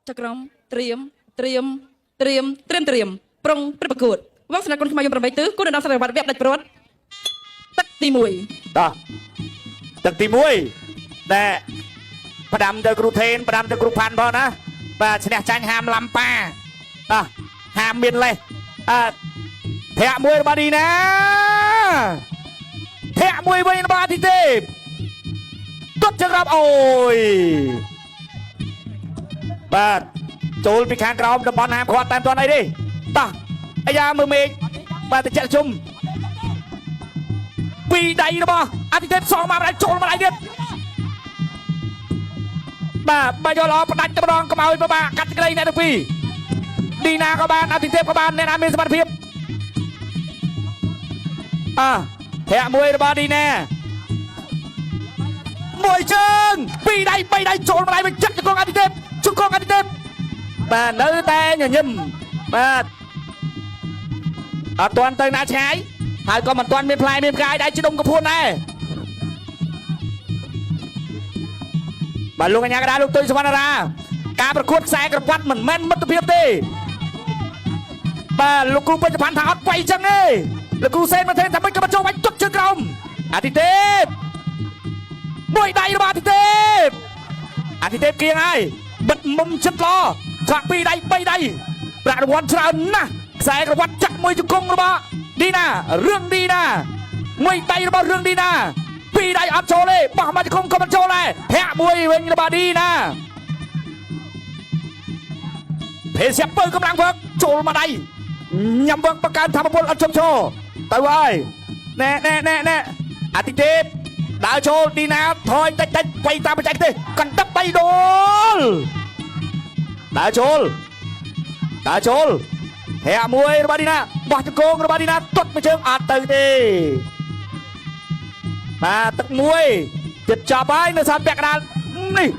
ចក្រមត្រៀមប្រុងព្រឹបប្រកួតវងស្នាគុណខ្មែរយម8ទិសគុណដល់សរវត្តវគ្គដាច់ព្រាត់ទឹកទី1តោះទឹកទី1ដែលផ្ដាំទៅគ្រូថេនផ្ដាំទៅគ្រូផាន់ផងណាបាទឈ្នះចាញ់ហាមឡំប៉ាតោះហាមមានលេសធាក់មួយរបស់ឌីណាធាក់មួយវិញរបស់អាទិទេពទុតចង្រប់អូយបាទចូលពីខាងក្រោមតំបន់ហាមឃាត់តាមតនអីទេតោះអាយ៉ាមើលមេឃបាទទៅចាក់ជុំពីដៃរបស់អាទិទេពសងមកម្ដាយចូលម្ដាយទៀតបាទបើយកល្អផ្ដាច់តែម្ដងកម្អោយពិបាកកាត់ក្រីអ្នកទាំងពីរឌីណាក៏បានអាទិទេពក៏បានអ្នកណាមានសមត្ថភាពធាក់មួយរបស់ឌីណាមួយជើងពីរដៃ3ដៃចូលម្ដាយបញ្ជាក់ជង្គង់អាទិទេពជង្គង់អាទិទេពបាទនៅតែញញឹមបាទអត់ទាន់ទៅណាឆ្ងាយហើយក៏មិនទាន់មានផ្លែមានផ្កាយដៃជ្ដុំកពួនដែរបាទលោកកញ្ញាកដាលោកទុយសវណ្ណរាការប្រកួតខ្សែក្រវ៉ាត់មិនមែនមិត្តភាពទេបាទលោកគ្រូពេជ្រផាន់ថាអត់វាយចឹងទេលោកគ្រូសេនមកទេថាមិនក៏បញ្ចុះវាយទុកជើងក្រោមអាទិទេពមួយដៃរបស់អាទិទេពគៀងហើយបិទមុំចិត្តល្អឆ្លាក់ពីរដៃ3ដៃប្រាក់រង្វាន់ច្រើនណាស់ខ្សែក្រវ៉ាត់ចាក់មួយជង្គង់របស់ឌីណារឿងឌីណាមួយដៃរបស់រឿងឌីណាពីរដៃអត់ចូលទេបោះមកជង្គង់ក៏មិនចូលដែរធាក់មួយវិញរបស់ឌីណាភេសៀបពើកម្លាំងវឹកចូលមកដៃញ៉ាំវឹកបង្កើនធម៌ពលអត់ជុំឈរទៅហើយណែអាទិទេពដើរចូលឌីណាថយតិចវាយតាមបច្ចេកទេសកណ្ដិប3ដុលដើរចូលធាក់មួយរបស់ឌីណាបោះជង្គង់របស់ឌីណាទុតមួយជើងអត់ទៅទេបាទទឹកមួយចិត្តចាប់ហើយនៅសានពាក់កណ្ដាលនេះ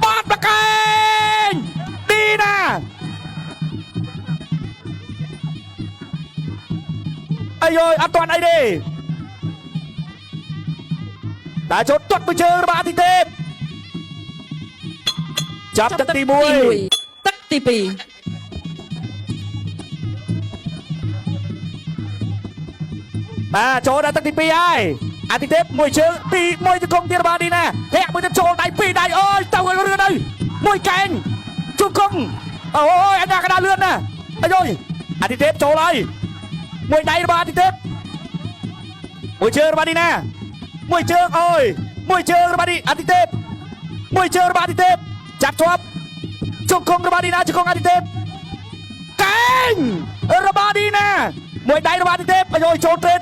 បាត់ប្រកែងឌីណាអាយអត់ទាន់អីទេតែចូលទុតមួយជើងរបស់អាទិទេពចាប់ទឹកទី1ទឹកទី2បាទចូលដល់ទឹកទី2ហើយអាទិទេពមួយជើងមួយជង្គង់ទៀតរបស់ឌីណាធាក់មួយទៅចូលដៃ2ដៃអូយទៅរឿនទៅមួយកែងជង្គង់អូយអាណាកដាលឿនណាអាយអាទិទេពចូលហើយមួយដៃរបស់អាទិទេពមួយជើងរបស់ឌីណាមួយជើងអូយមួយជើងរបស់អាទិទេពមួយជើងរបស់អាទិទេពចាប់ជាប់ជង្គង់របស់ឌីណាជង្គង់អាទិទេពកែងរបស់ឌីណាមួយដៃរបស់អាទិទេពអាយចូលត្រេត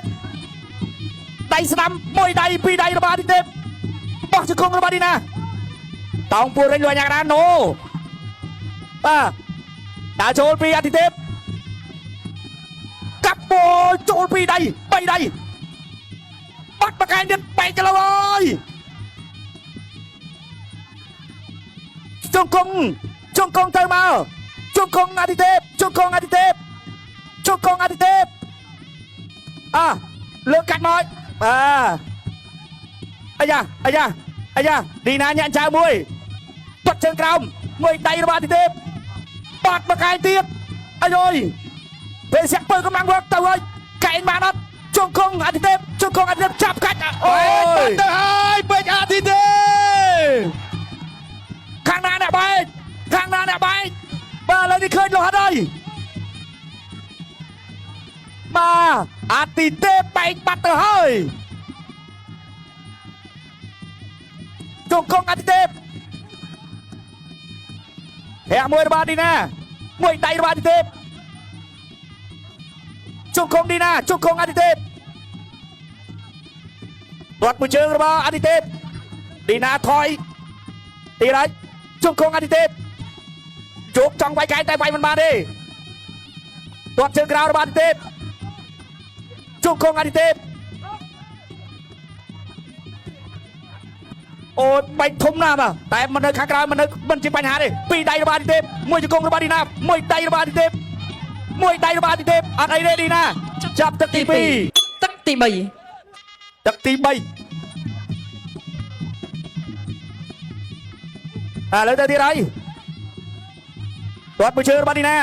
ដៃស្ដាំមួយដៃ2ដៃរបស់អាទិទេពបោះជង្គង់របស់ឌីណាតោងពួររែងលួយយ៉ាងណាណូបាទដើរចូលពីអាទិទេពកាប់បោចូល2ដៃ3ដៃបាត់បកែងទៀតបែកទៅលើអើយជង្គង់ទៅមកជង្គង់អាទិទេពលើកកាច់មកអាយ៉ាឌីណាញាក់ចៅមួយទុតជើងក្រោមមួយដៃរបស់អាទិទេពបាត់បកែងទៀតអាយពេលសាក់ពើកម្លាំងវឹកទៅហើយកែងបានអត់ជង្គង់អាទិទេពចាប់កាច់អូយបាត់ទៅហើយពេជ្រអាទិទេពខាងណាអ្នកបែកបាទលើនេះឃើញលោះអត់ហើយបាទអាទិទេពបែកបាត់ទៅហើយជង្គង់អាទិទេពធាក់មួយរបស់ឌីណាមួយដៃរបស់អាទិទេពជង្គង់ឌីណាជង្គង់អាទិទេពទាត់មួយជើងរបស់អាទិទេពឌីណាថយទីហើយជង្គង់អាទិទេពជោគចង់វាយកែតែវាយមិនបានទេទាត់ជើងក្រៅរបស់អាទិទេពជង្គង់អាទិទេពអូបាញ់ធំណាស់បាទតែមិននៅខាងក្រៅមិនជាបញ្ហាទេ2ដៃរបស់អាទិទេពមួយជង្គង់របស់ឌីណាមួយដៃរបស់អាទិទេពអត់អីទេឌីណាចាប់ទឹកទី2ទឹកទី3ឥឡូវទៅទៀតហើយ ទាត់មួយជើងរបស់ឌីណា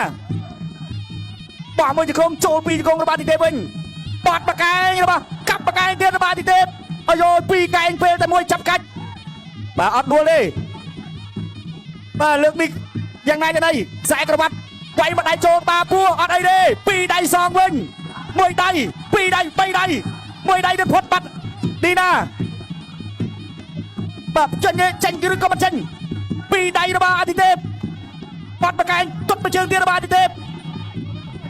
បោះមួយជង្គង់ចូលពីជង្គង់របស់អាទិទេពវិញបាត់បកែងរបស់កាប់បកែងទៀតរបស់អាទិទេពអាយពីរកែងពេលតែមួយចាប់កាច់បាទអត់ដួលទេបាទលើកនេះយ៉ាងណាទៅនេះខ្សែក្រវ៉ាត់វាយមកដៃចូលបាពួរអត់អីទេពីរដៃសងវិញមួយដៃពីរដៃបីដៃមួយដៃទៅផុតបាត់ឌីណាបាទចេញឬក៏មិនចេញពីរដៃរបស់អាទិទេពបាត់បកែងទុតមួយជើងទៀតរបស់អាទិទេព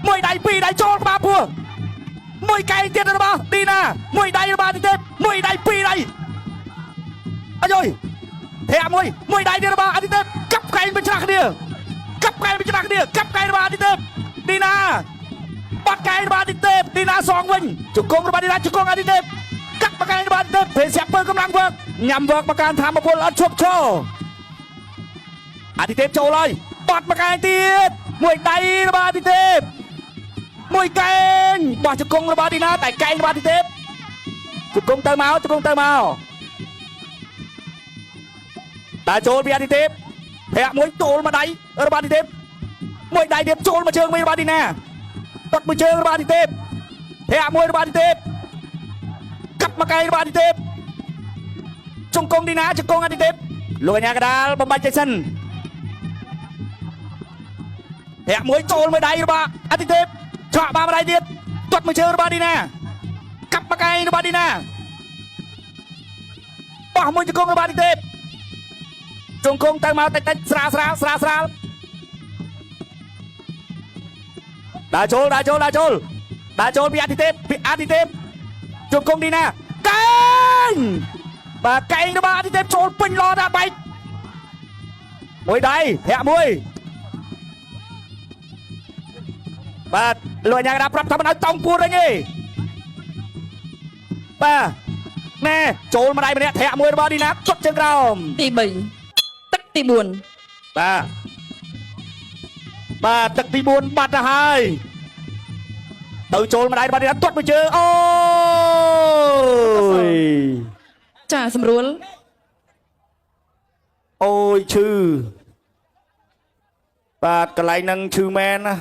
មួយដៃពីរដៃចូលបាពួរមួយកែងទៀតរបស់ឌីណាមួយដៃរបស់អាទិទេពមួយដៃពីរដៃអាយធាក់មួយដៃទៀតរបស់អាទិទេពកាប់កែងបញ្ច្រាស់គ្នាកាប់កែងបញ្ច្រាស់គ្នាកាប់កែងរបស់អាទិទេពឌីណាបាត់កែងរបស់អាទិទេពឌីណាសងវិញជង្គង់របស់ឌីណាជង្គង់អាទិទេពកាប់បកែងរបស់អាទិទេពពេលស្រាប់ពើកម្លាំងវើកញ៉ាំវើកមកការធម្មពលអត់ឈប់ឈរអាទិទេពចូលហើយបាត់បកែងទៀតមួយដៃរបស់អាទិទេពមួយកែងបោះជង្គង់របស់ឌីណាតែកែងរបស់អាទិទេពជង្គង់ទៅមកតាចូលពីអាទិទេពធាក់មួយចូលមកដៃរបស់អាទិទេពមួយដៃទៀតចូលមកជើងវិញរបស់ឌីណាទាត់មួយជើងរបស់អាទិទេពធាក់មួយរបស់អាទិទេពកាប់មកកែងរបស់អាទិទេពជង្គង់ឌីណាជង្គង់អាទិទេពលោកកញ្ញាកដាលបំបាច់ចេញសិនធាក់មួយចូលមួយដៃរបស់អាទិទេពឆក់បានមួយដៃទៀតទាត់មួយជើងរបស់ឌីណាកាប់មកកែងរបស់ឌីណាបោះមួយជង្គង់របស់អាទិទេពជង្គង់ទៅមកតិចស្រាលដើរចូលពីអាទិទេពជង្គង់ឌីណាកែងបាទកែងរបស់អាទិទេពចូលពេញឡដល់បែកមួយដៃធាក់មួយបាទលោកញ៉ាំកដាប្រាប់ថាមិនឲ្យតង់ពួរវិញទេបាទណែចូលម្ដាយម្នាក់ធាក់មួយរបស់ឌីណាទុតជើងក្រោមទី3ទឹកទី4បាទទឹកទី4បាត់ទៅហើយទៅចូលម្ដាយរបស់ឌីណាទុតមួយជើងអូយចាសម្រួលអូយឈឺបាទកន្លែងហ្នឹងឈឺមែនណា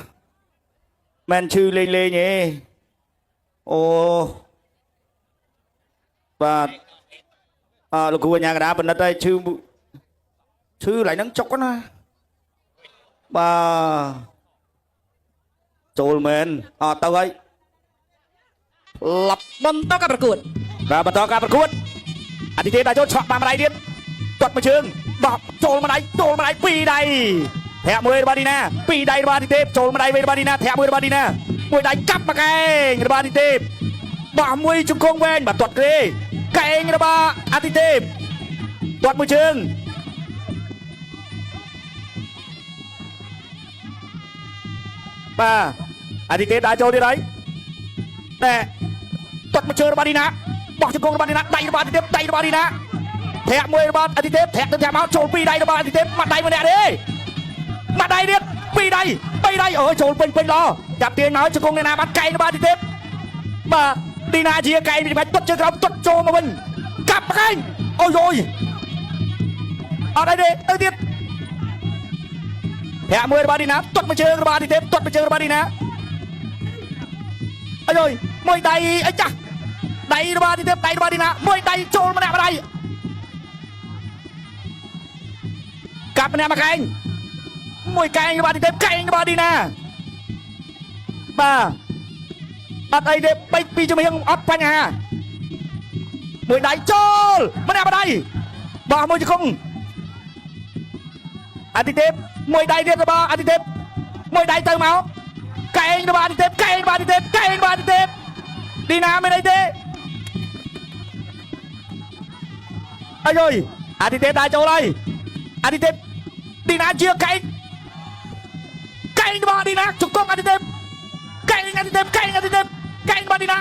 មែនឈឺលេងទេអូបាទលោកគ្រូអញ្ញាកដាបណ្ឌិតហើយឈឺកន្លែងហ្នឹងចុកណាបាទចូលមែនទៅហើយឡប់បន្តការប្រកួតអាទិទេពដាក់ចូលឆក់បានម្ដាយទៀតទាត់មួយជើងបោះចូលម្ដាយពីរដៃធាក់មួយរបស់ឌីណាពីរដៃរបស់អាទិទេពចូលម្ដាយវិញរបស់ឌីណាធាក់មួយរបស់ឌីណាមួយដៃកាប់មកកែងរបស់អាទិទេពបោះមួយជង្គង់វែងបាទទាត់គេកែងរបស់អាទិទេពទាត់មួយជើងបាទអាទិទេពដាក់ចូលទៀតហើយតែទាត់មួយជើងរបស់ឌីណាបោះជង្គង់របស់ឌីណាដៃរបស់អាទិទេពដៃរបស់ឌីណាធាក់មួយរបស់អាទិទេពធាក់ទៅធាក់មកចូលពីរដៃរបស់អាទិទេពមកដៃម្នាក់ទេមកដៃទៀតពីរដៃបីដៃអូចូលពេញឡចាប់ទាញមកជង្គង់ឌីណាបាត់កែងរបស់អាទិទេពបាទឌីណាជាកែងពីបាច់ទុតជើងក្រោមទុតចូលមកវិញកាប់កែងអូយអត់អីទេទៅទៀតធាក់មួយរបស់ឌីណាទុតមួយជើងរបស់អាទិទេពទុតមួយជើងរបស់ឌីណាអូយមួយដៃអីចាស់ដៃរបស់អាទិទេពដៃរបស់ឌីណាមួយដៃចូលម្នាក់ម្ដាយកាប់ម្នាក់មកកែងមួយកែងរបស់អាទិទេពកែងរបស់ឌីណាបាទអត់អីទេបីពីជំនាញអត់បញ្ហាមួយដៃចូលម្នាក់ម្ដាយបោះមួយជង្គង់អាទិទេពមួយដៃទៀតរបស់អាទិទេពមួយដៃទៅមកកែងរបស់អាទិទេពឌីណាមានអីទេអាយអាទិទេពដាក់ចូលហើយអាទិទេពឌីណាជាកែងរបស់ឌីណាជង្គង់អាទិទេពកែងរបស់ឌីណា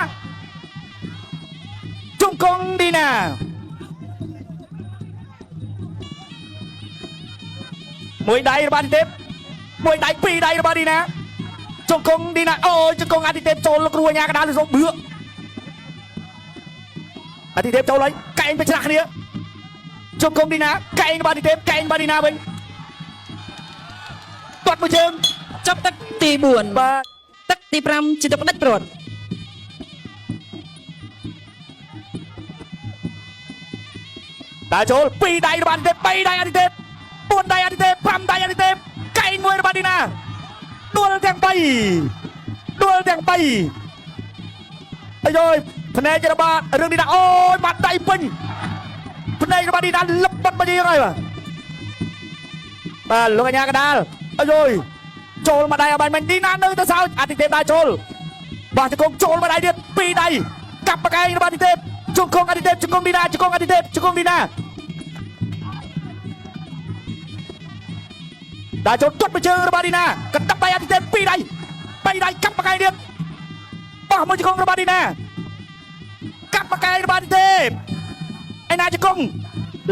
ជង្គង់ឌីណាមួយដៃរបស់អាទិទេពមួយដៃពីរដៃរបស់ឌីណាជង្គង់ឌីណាអូយជង្គង់អាទិទេពចូលលោកគ្រូអាញាកដាលលើសូមបឿអាទិទេពចូលហើយកែងបញ្ច្រាស់គ្នាជង្គង់ឌីណាកែងរបស់អាទិទេពកែងរបស់ឌីណាវិញ ទាត់មួយជើង ចប់ទឹកទី4 បាទ ទឹកទី5ជាទឹកផ្ដាច់ព្រាត់ ដើរចូល2ដៃរបស់អាទិទេព3ដៃអាទិទេព4ដៃអាទិទេព5ដៃអាទិទេពកែងមួយរបស់ឌីណាដួលទាំង3អាយភ្នែករបស់រឿងឌីណាអូយបាត់ដៃពេញភ្នែករបស់ឌីណាលឹបបាត់មកយើងហើយបាទលោកកញ្ញាកដាលអាយចូលមកដៃអបាយមិនឌីណានៅទៅសោចអាទិទេពដើរចូលបោះជង្គង់ចូលមកដៃទៀត2ដៃកាប់បកែងរបស់អាទិទេពជង្គង់អាទិទេពជង្គង់ឌីណាជង្គង់អាទិទេពជង្គង់ឌីណាដើរចូលទាត់មួយជើងរបស់ឌីណាកណ្ដាប់ដៃអាទិទេព2ដៃ3ដៃកាប់បកែងទៀតបោះមួយជង្គង់របស់ឌីណាកាប់បកែងរបស់អាទិទេពឯណាជង្គង់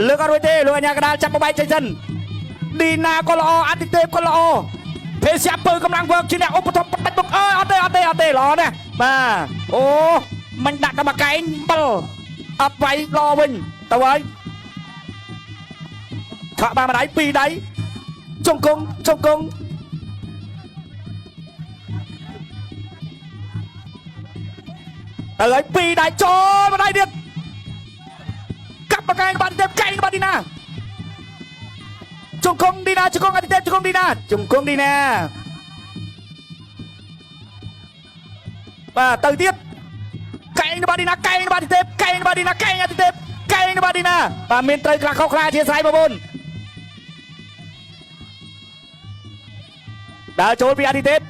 លើកអត់រួចទេលោកអញ្ញាកដាលចាប់បបែកចេញសិនឌីណាក៏ល្អអាទិទេពក៏ល្អភេសជ្ជៈពើកម្លាំងវើកជាអ្នកឧបត្ថម្ភបដាច់មុខអត់ទេល្អណាស់បាទអូមិនដាក់ដល់បកែង7អត់វាយល្អវិញទៅហើយខកបានមួយដៃ2ដៃជង្គង់ទៅហើយ2ដៃចូលមួយដៃទៀតកាប់បកែងបាត់ទេពកែងបាត់ឌីណាជង្គង់ឌីណាជង្គង់អាទិទេពជង្គង់ឌីណាបាទទៅទៀតកែងរបស់ឌីណាកែងរបស់អាទិទេពកែងរបស់ឌីណាកែងអាទិទេពកែងរបស់ឌីណាបាទមានត្រូវខ្លះខុសខ្លះអធិស្ឋានបងប្អូនដើរចូលពីអាទិទេព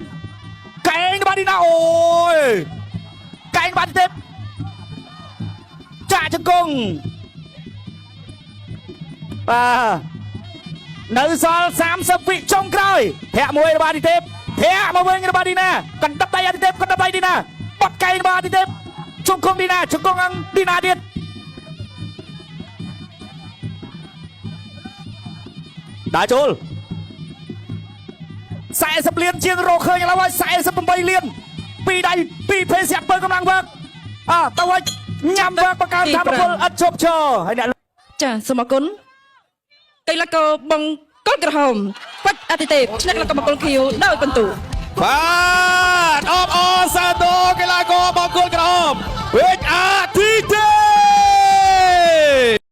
កែងរបស់ឌីណាអូយកែងរបស់អាទិទេពចាក់ជង្គង់បាទនៅសល់30វិចុងក្រោយធាក់មួយរបស់អាទិទេពធាក់មកវិញរបស់ឌីណាកណ្ដាប់ដៃអាទិទេពកណ្ដាប់ដៃឌីណាបត់កែងរបស់អាទិទេពជង្គង់ឌីណាជង្គង់ឌីណាទៀតដើរចូល40លានជាងរកឃើញឥឡូវហើយ48លាន2ដៃ2ភេសជ្ជៈពើកម្លាំងវើកទៅហើយញ៉ាំវើកបង្កើនធម៌ពលឥតឈប់ឈរហើយអ្នកចាសូមអរគុណកីឡាករបង្គោលក្រហមពេជ្រអាទិទេពឆ្នះកីឡាករបង្គោលខៀវដោយពិន្ទុបាទអបអរសាទរកីឡាករបង្គោលក្រហមវេ